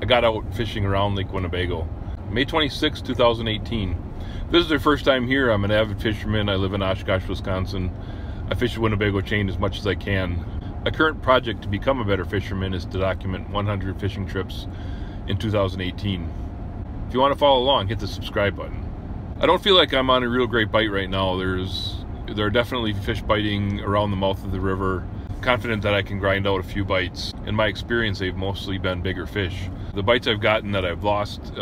got out fishing around Lake Winnebago. May 26, 2018. This is the first time here. I'm an avid fisherman. I live in Oshkosh, Wisconsin. I fish the Winnebago chain as much as I can. My current project to become a better fisherman is to document 100 fishing trips in 2018. If you want to follow along, hit the subscribe button. I don't feel like I'm on a real great bite right now. There are definitely fish biting around the mouth of the river. Confident that I can grind out a few bites. In my experience, they've mostly been bigger fish. The bites I've gotten that I've lost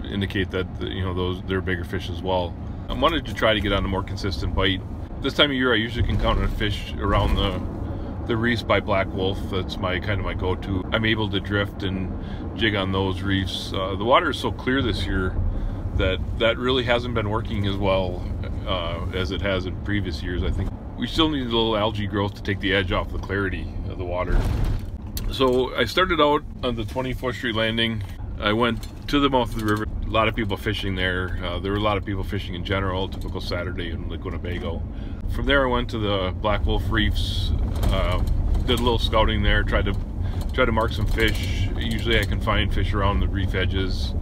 indicate that they're bigger fish as well. I wanted to try to get on a more consistent bite. This time of year, I usually can count on fish around the reefs by black wolf. That's my go-to. I'm able to drift and jig on those reefs. The water is so clear this year that really hasn't been working as well as it has in previous years. I think we still need a little algae growth to take the edge off the clarity of the water. So I started out on the 24th Street landing. I went to the mouth of the river. A lot of people fishing there. There were a lot of people fishing in general, typical Saturday in Lake Winnebago. From there I went to the Black Wolf Reefs, did a little scouting there, tried to mark some fish. Usually I can find fish around the reef edges,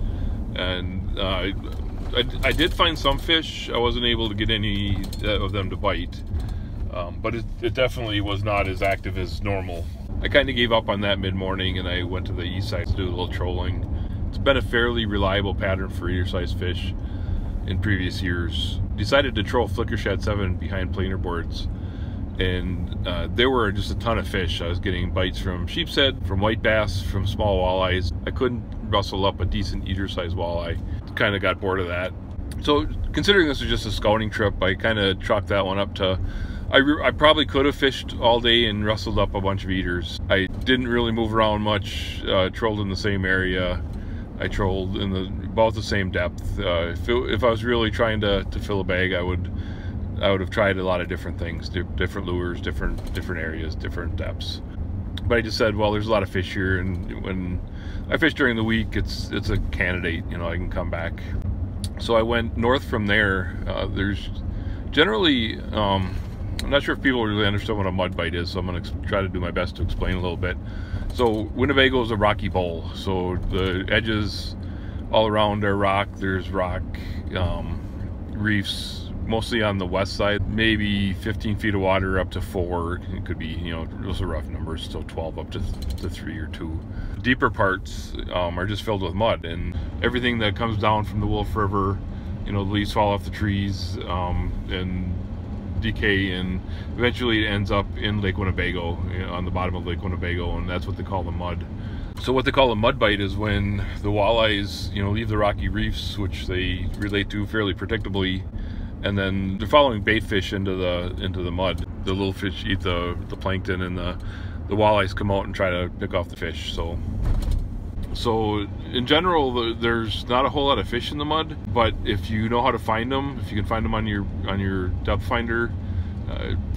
and I did find some fish. I wasn't able to get any of them to bite, but it definitely was not as active as normal. I kind of gave up on that mid-morning and I went to the east side to do a little trolling. It's been a fairly reliable pattern for eater-sized fish in previous years. Decided to troll Flicker Shad 7 behind planer boards, and there were just a ton of fish. I was getting bites from sheepshead, from white bass, from small walleyes. I couldn't rustle up a decent eater-sized walleye. Kind of got bored of that. So considering this was just a scouting trip, I kind of chalked that one up to I probably could have fished all day and rustled up a bunch of eaters. I didn't really move around much, trolled in the same area. I trolled in about the same depth. If I was really trying to fill a bag, I would have tried a lot of different things, different lures, different areas, different depths. But I just said, well, there's a lot of fish here, and when I fish during the week, it's a candidate. I can come back. So I went north from there. There's generally, I'm not sure if people really understand what a mud bite is, so I'm going to try to do my best to explain a little bit. So Winnebago is a rocky bowl, so the edges all around are rock. There's rock reefs, mostly on the west side, maybe 15 feet of water up to 4. It could be, those are rough numbers, so 12 up to 3 or 2. Deeper parts are just filled with mud, and everything that comes down from the Wolf River, the leaves fall off the trees and decay, and eventually it ends up in Lake Winnebago, on the bottom of Lake Winnebago, and that's what they call the mud. So what they call a mud bite is when the walleyes, leave the rocky reefs, which they relate to fairly predictably, and then they're following bait fish into the mud. The little fish eat the plankton, and the walleyes come out and try to pick off the fish. So in general, there's not a whole lot of fish in the mud, but if you know how to find them, if you can find them on your depth finder,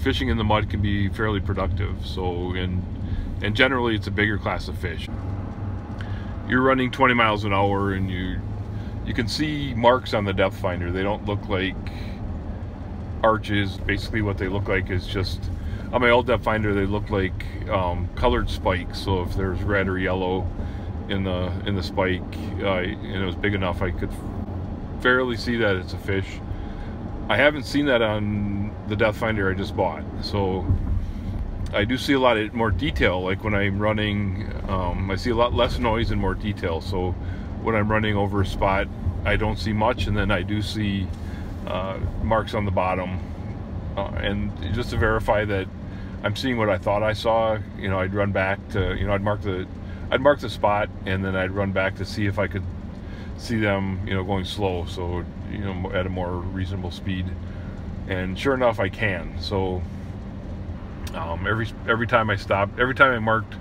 fishing in the mud can be fairly productive. So and generally it's a bigger class of fish. You're running 20 miles an hour, and you can see marks on the depth finder. They don't look like arches. Basically what they look like is just, on my old depth finder, they look like colored spikes. So if there's red or yellow in the spike, and it was big enough, I could fairly see that it's a fish. I haven't seen that on the depth finder I just bought, so I do see a lot of more detail. Like when I'm running, I see a lot less noise and more detail. So when I'm running over a spot, I don't see much, and then I do see marks on the bottom, and just to verify that I'm seeing what I thought I saw, I'd run back to, I'd mark the spot, and then I'd run back to see if I could see them, going slow, so at a more reasonable speed. And sure enough, I can. So every time I stopped, every time I marked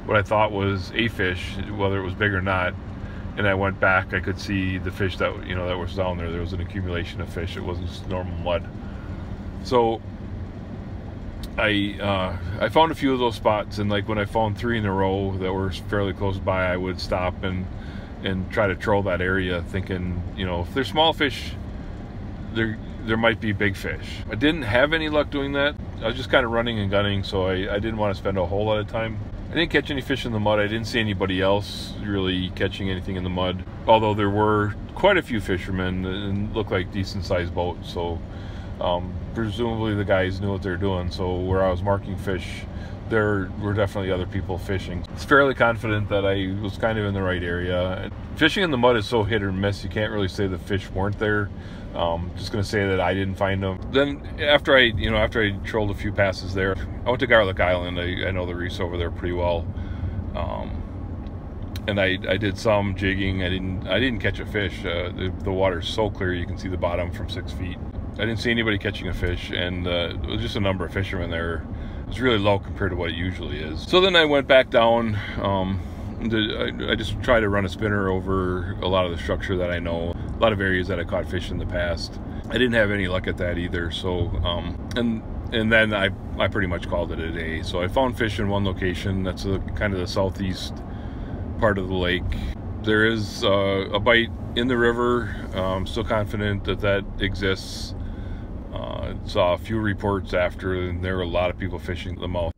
what I thought was a fish, whether it was big or not, and I went back, I could see the fish that that was down there. There was an accumulation of fish. It wasn't just normal mud. So I found a few of those spots, and like when I found 3 in a row that were fairly close by, I would stop and try to troll that area, thinking, if there's small fish, there might be big fish. I didn't have any luck doing that. I was just kind of running and gunning, so I didn't want to spend a whole lot of time I didn't catch any fish in the mud. I didn't see anybody else really catching anything in the mud, although there were quite a few fishermen and looked like decent sized boats. So presumably the guys knew what they're doing. So where I was marking fish, there were definitely other people fishing. It's fairly confident that I was kind of in the right area. Fishing in the mud is so hit or miss. You can't really say the fish weren't there. Just gonna say that I didn't find them. Then after I trolled a few passes there, I went to Garlic Island. I know the reefs over there pretty well, and I did some jigging. I didn't catch a fish. The water's so clear you can see the bottom from 6 feet. I didn't see anybody catching a fish, and it was just a number of fishermen there. It was really low compared to what it usually is. So then I went back down. I just try to run a spinner over a lot of the structure that I know, a lot of areas that I caught fish in the past. I didn't have any luck at that either. So and then I pretty much called it a day. So I found fish in one location. That's kind of the southeast part of the lake. There is a bite in the river. I'm still confident that exists. Saw a few reports after, and there were a lot of people fishing the mouth.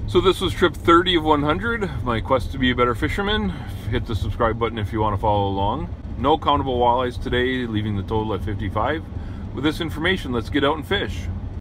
So this was trip 30 of 100, my quest to be a better fisherman. Hit the subscribe button if you want to follow along. No countable walleyes today, leaving the total at 55. With this information, let's get out and fish.